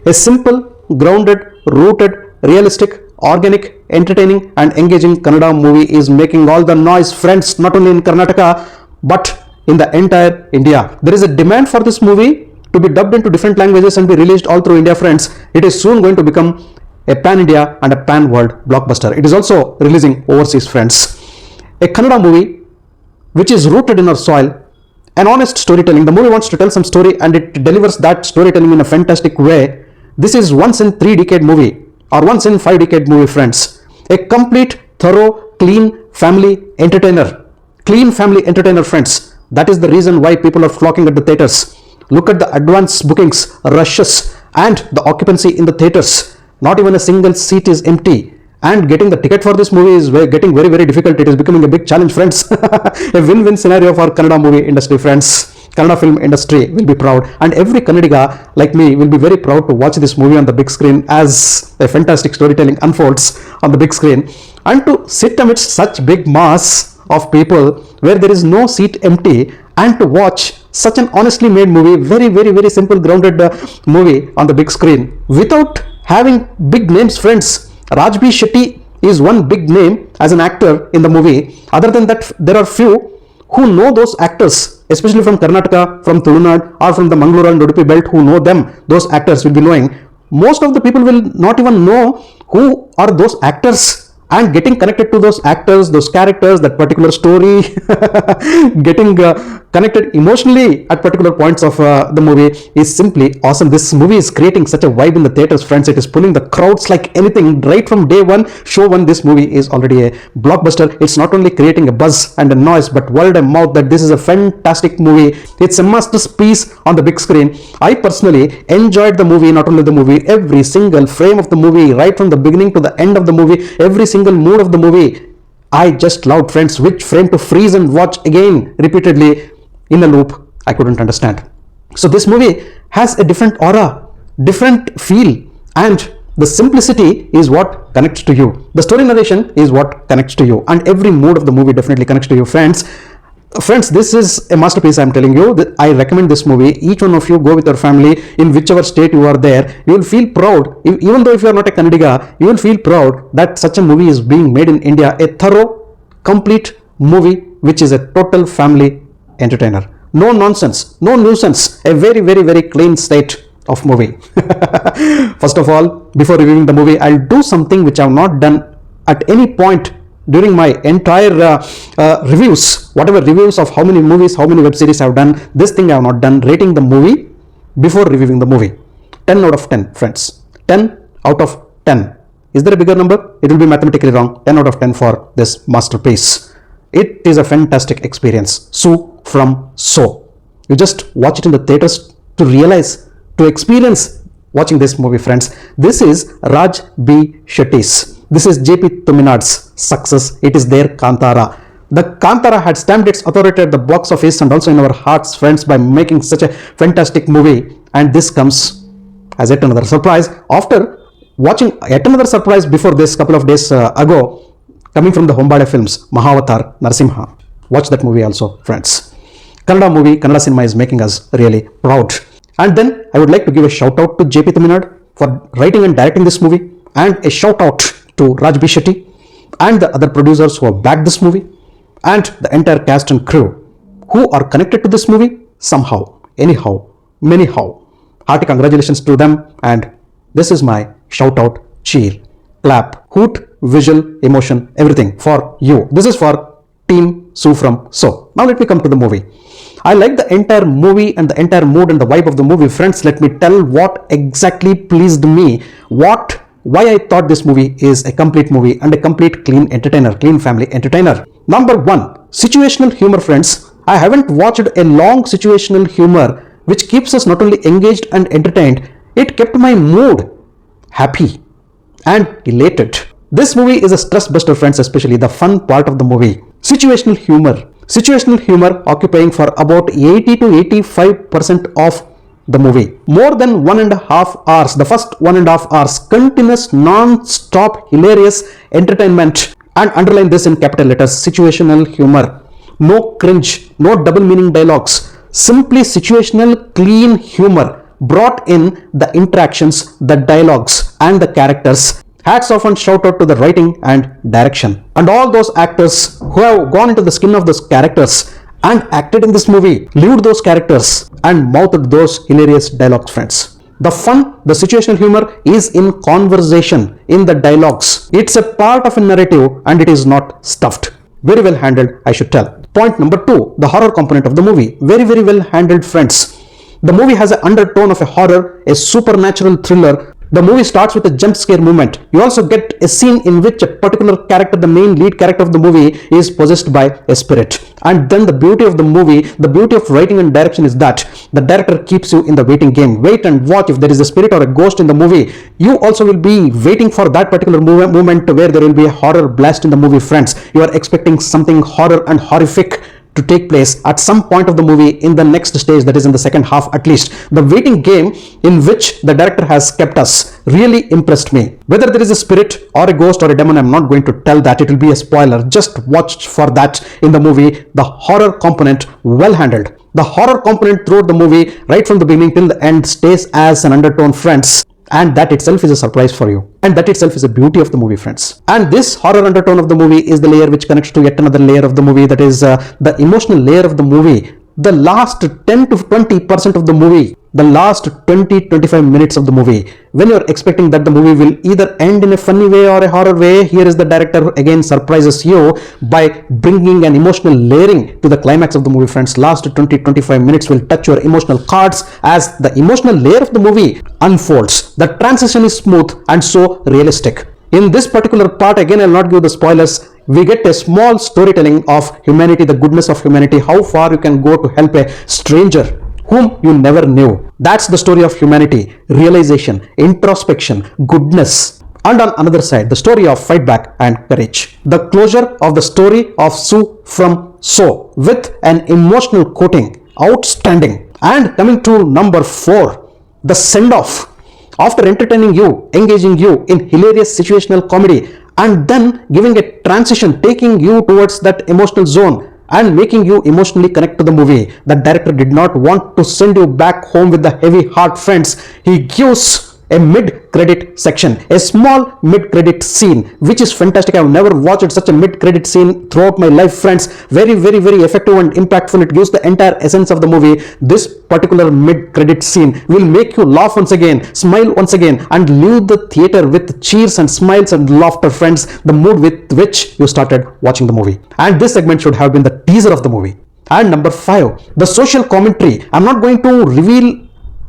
A simple, grounded, rooted, realistic, organic, entertaining and engaging Kannada movie is making all the noise, friends, not only in Karnataka but in the entire India. There is a demand for this movie to be dubbed into different languages and be released all through India, friends. It is soon going to become a pan-India and a pan-world blockbuster. It is also releasing overseas, friends. A Kannada movie which is rooted in our soil, an honest storytelling. The movie wants to tell some story and it delivers that storytelling in a fantastic way. This is once in 3-decade movie or once in 5-decade movie, friends. A complete, thorough, clean family entertainer. Clean family entertainer, friends. That is the reason why people are flocking at the theaters. Look at the advance bookings, rushes and the occupancy in the theaters. Not even a single seat is empty. And getting the ticket for this movie is getting very, very difficult. It is becoming a big challenge, friends. A win-win scenario for Kannada movie industry, friends. Kannada film industry will be proud. And every Kannadiga like me will be very proud to watch this movie on the big screen as a fantastic storytelling unfolds on the big screen. And to sit amidst such big mass of people where there is no seat empty and to watch such an honestly made movie, very, very, very simple, grounded movie on the big screen without having big names, friends. Raj B. Shetty is one big name as an actor in the movie. Other than that, there are few who know those actors, especially from Karnataka, from Thuminad or from the Mangalore and Udupi belt, who know them. Those actors will be knowing. Most of the people will not even know who are those actors, and getting connected to those actors, those characters, that particular story, getting connected emotionally at particular points of the movie is simply awesome. This movie is creating such a vibe in the theaters, friends. It is pulling the crowds like anything. Right from day one, show one, this movie is already a blockbuster. It's not only creating a buzz and a noise, but word of mouth that this is a fantastic movie. It's a masterpiece on the big screen. I personally enjoyed the movie, not only the movie, every single frame of the movie, right from the beginning to the end of the movie, every single mood of the movie. I just loved, friends. Which frame to freeze and watch again repeatedly in a loop, I couldn't understand. So this movie has a different aura, different feel, and the simplicity is what connects to you. The story narration is what connects to you, and every mood of the movie definitely connects to you, friends. Friends, this is a masterpiece. I'm telling you that I recommend this movie. Each one of you go with your family in whichever state you are there. You will feel proud, even though if you are not a Kannadiga, you will feel proud that such a movie is being made in India. A thorough, complete movie which is a total family entertainer. No nonsense, no nuisance. A very, very, very clean state of movie. First of all, before reviewing the movie, I'll do something which I have not done at any point during my entire reviews, whatever reviews of how many movies, how many web series I have done. This thing I have not done, rating the movie before reviewing the movie. 10 out of 10, friends. 10 out of 10. Is there a bigger number? It will be mathematically wrong. 10 out of 10 for this masterpiece. It is a fantastic experience. So from so. You just watch it in the theaters to realize, to experience watching this movie, friends. This is Raj B. Shetty's. This is JP Thuminad's success. It is their Kantara. The Kantara had stamped its authority at the box office and also in our hearts, friends, by making such a fantastic movie. And this comes as yet another surprise. After watching yet another surprise before this, couple of days ago, coming from the Hombade Films, Mahavatar Narsimha. Watch that movie also, friends. Kannada movie, Kannada cinema is making us really proud. And then I would like to give a shout out to JP Thuminad for writing and directing this movie, and a shout out to Raj B. Shetty and the other producers who have backed this movie, and the entire cast and crew who are connected to this movie somehow, anyhow, manyhow. Hearty congratulations to them, and this is my shout out, cheer, clap, hoot, visual, emotion, everything for you. This is for Team Sue from So. Now let me come to the movie. I like the entire movie and the entire mood and the vibe of the movie, friends. Let me tell what exactly pleased me, why I thought this movie is a complete movie and a complete clean entertainer, clean family entertainer. Number one, situational humor, friends. I haven't watched a long situational humor which keeps us not only engaged and entertained, it kept my mood happy and elated. This movie is a stress buster, friends, especially the fun part of the movie. Situational humor. Situational humor occupying for about 80 to 85% of the movie. More than 1.5 hours, the first 1.5 hours, continuous, non-stop, hilarious entertainment, and underline this in capital letters, situational humor. No cringe, no double meaning dialogues, simply situational, clean humor. brought in the interactions, the dialogues and the characters. Hats off and shout out to the writing and direction. And all those actors who have gone into the skin of those characters and acted in this movie, lived those characters and mouthed those hilarious dialogues, friends. The fun, the situational humor is in conversation, in the dialogues. It's a part of a narrative and it is not stuffed. Very well handled, I should tell. Point number 2, the horror component of the movie. Very, very well handled, friends. The movie has an undertone of a horror, a supernatural thriller. The movie starts with a jump scare moment. You also get a scene in which a particular character, the main lead character of the movie, is possessed by a spirit. And then the beauty of the movie, the beauty of writing and direction is that the director keeps you in the waiting game. Wait and watch. If there is a spirit or a ghost in the movie, you also will be waiting for that particular moment where there will be a horror blast in the movie, friends. You are expecting something horror and horrific to take place at some point of the movie in the next stage, that is in the second half at least. The waiting game in which the director has kept us really impressed me. Whether there is a spirit or a ghost or a demon, I'm not going to tell that. It will be a spoiler. Just watch for that in the movie. The horror component, well handled. The horror component throughout the movie, right from the beginning till the end, stays as an undertone, friends. And that itself is a surprise for you. And that itself is a beauty of the movie, friends. And this horror undertone of the movie is the layer which connects to yet another layer of the movie, that is the emotional layer of the movie. The last 10 to 20% of the movie, the last 20-25 minutes of the movie, when you're expecting that the movie will either end in a funny way or a horror way, here is the director who again surprises you by bringing an emotional layering to the climax of the movie, friends. Last 20-25 minutes will touch your emotional chords as the emotional layer of the movie unfolds. The transition is smooth and so realistic. In this particular part, again I'll not give the spoilers, we get a small storytelling of humanity, the goodness of humanity, how far you can go to help a stranger whom you never knew. That's the story of humanity, realization, introspection, goodness. And on another side, the story of fight back and courage. The closure of the story of Sue from So with an emotional coating, outstanding. And coming to number 4, the send-off. After entertaining you, engaging you in hilarious situational comedy, and then giving a transition, taking you towards that emotional zone and making you emotionally connect to the movie, the director did not want to send you back home with the heavy heart, friends. He gives a mid-credit section, a small mid-credit scene, which is fantastic. I have never watched such a mid-credit scene throughout my life, friends. Very, very, very effective and impactful. It gives the entire essence of the movie. This particular mid-credit scene will make you laugh once again, smile once again, and leave the theater with cheers and smiles and laughter, friends, the mood with which you started watching the movie. And this segment should have been the teaser of the movie. And number 5, the social commentary. I'm not going to reveal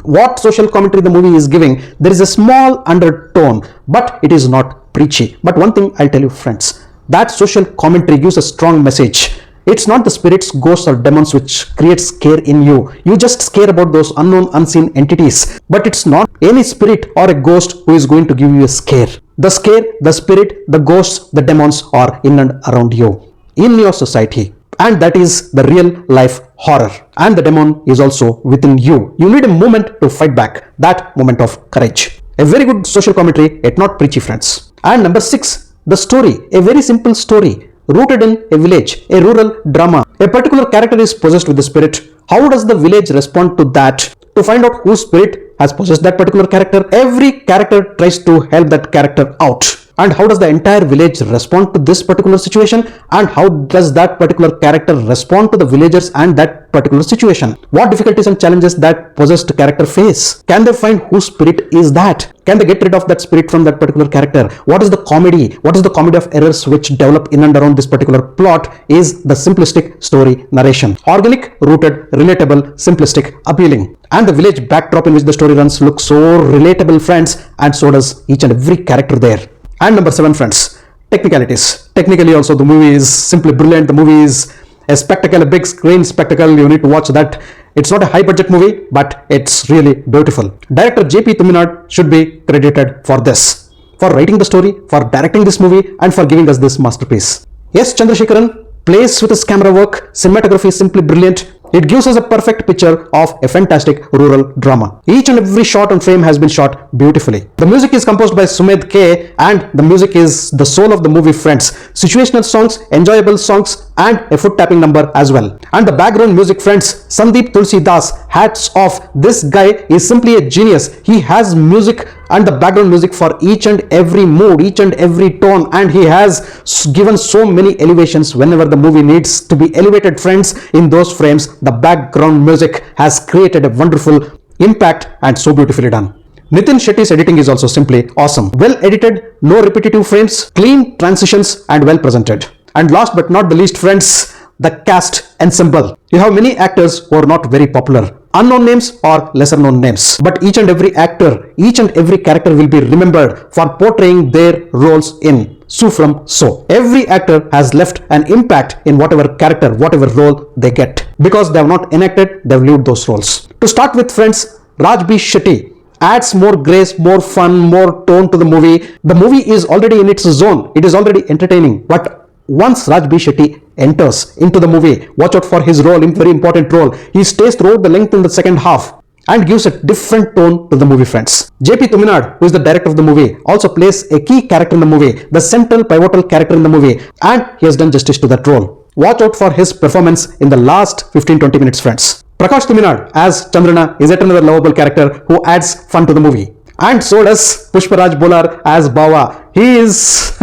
what social commentary the movie is giving. There is a small undertone, but it is not preachy. But one thing I'll tell you, friends, that social commentary gives a strong message. It's not the spirits, ghosts or demons which create scare in you. You just scare about those unknown, unseen entities. But it's not any spirit or a ghost who is going to give you a scare. The scare, the spirit, the ghosts, the demons are in and around you, in your society. And that is the real life horror. And the demon is also within you. You need a moment to fight back. That moment of courage. A very good social commentary, yet not preachy, friends. And number 6, the story. A very simple story, rooted in a village, a rural drama. A particular character is possessed with the spirit. How does the village respond to that? To find out whose spirit has possessed that particular character, every character tries to help that character out. And how does the entire village respond to this particular situation? And how does that particular character respond to the villagers and that particular situation? What difficulties and challenges that possessed character face? Can they find whose spirit is that? Can they get rid of that spirit from that particular character? What is the comedy? What is the comedy of errors which develop in and around this particular plot? Is the simplistic story narration. Organic, rooted, relatable, simplistic, appealing. And the village backdrop in which the story runs looks so relatable, friends, and so does each and every character there. And number 7, friends, technicalities. Technically also the movie is simply brilliant. The movie is a spectacle, a big screen spectacle. You need to watch that. It's not a high budget movie, but it's really beautiful. Director J.P. Thuminad should be credited for this, for writing the story, for directing this movie, and for giving us this masterpiece. Yes, Chandrasekharan plays with his camera work. Cinematography is simply brilliant. It gives us a perfect picture of a fantastic rural drama. Each and every shot and frame has been shot beautifully. The music is composed by Sumedh K, and the music is the soul of the movie, friends. Situational songs, enjoyable songs, and a foot tapping number as well. And the background music, friends, Sandeep Tulsi Das, hats off. This guy is simply a genius. He has music and the background music for each and every mood, each and every tone, and he has given so many elevations whenever the movie needs to be elevated, friends. In those frames, the background music has created a wonderful impact and so beautifully done. Nitin Shetty's editing is also simply awesome. Well edited, no repetitive frames, clean transitions and well presented. And last but not the least, friends, the cast ensemble. You have many actors who are not very popular, unknown names or lesser known names, but each and every actor, each and every character will be remembered for portraying their roles in So from So. Every actor has left an impact in whatever character, whatever role they get, because they have not enacted, they have lived those roles. To start with, friends, Raj B. Shetty adds more grace, more fun, more tone to the movie. The movie is already in its zone. It is already entertaining. But once Raj B. Shetty enters into the movie, watch out for his role, very important role. He stays throughout the length in the second half and gives a different tone to the movie, friends. JP Thuminad, who is the director of the movie, also plays a key character in the movie, the central pivotal character in the movie, and he has done justice to that role. Watch out for his performance in the last 15-20 minutes, friends. Prakash Thuminad as Chandrana is yet another lovable character who adds fun to the movie. And so does Pushparaj Bolar as Bawa. He is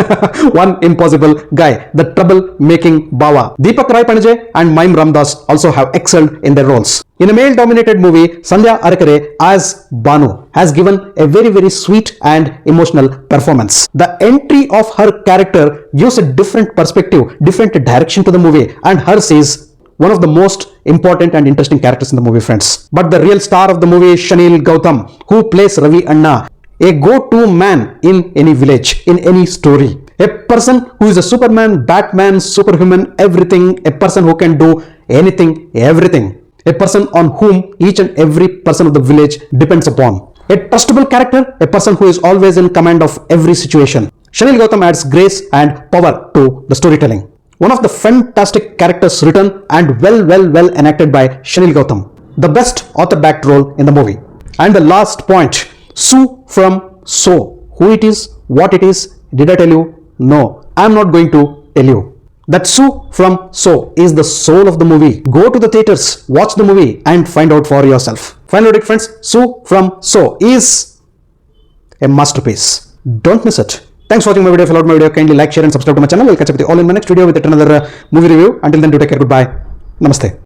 one impossible guy, the trouble-making Bawa. Deepak Rai Panije and Maim Ramdas also have excelled in their roles. In a male-dominated movie, Sandhya Arakare as Banu has given a very sweet and emotional performance. The entry of her character gives a different perspective, different direction to the movie, and hers is one of the most important and interesting characters in the movie, friends. But the real star of the movie is Shanil Gautam, who plays Ravi Anna, a go-to man in any village, in any story. A person who is a Superman, Batman, superhuman, everything. A person who can do anything, everything. A person on whom each and every person of the village depends upon. A trustable character, a person who is always in command of every situation. Shanil Gautam adds grace and power to the storytelling. One of the fantastic characters written and well enacted by Shanil Gautam. The best author-backed role in the movie. And the last point, So from So. Who it is, what it is, did I tell you? No, I am not going to tell you. That So from So is the soul of the movie. Go to the theaters, watch the movie and find out for yourself. Find out it, friends. So from So is a masterpiece. Don't miss it. Thanks for watching my video. If you loved my video, kindly like, share and subscribe to my channel. We'll catch up with you all in my next video with another movie review. Until then, do take care. Goodbye. Namaste.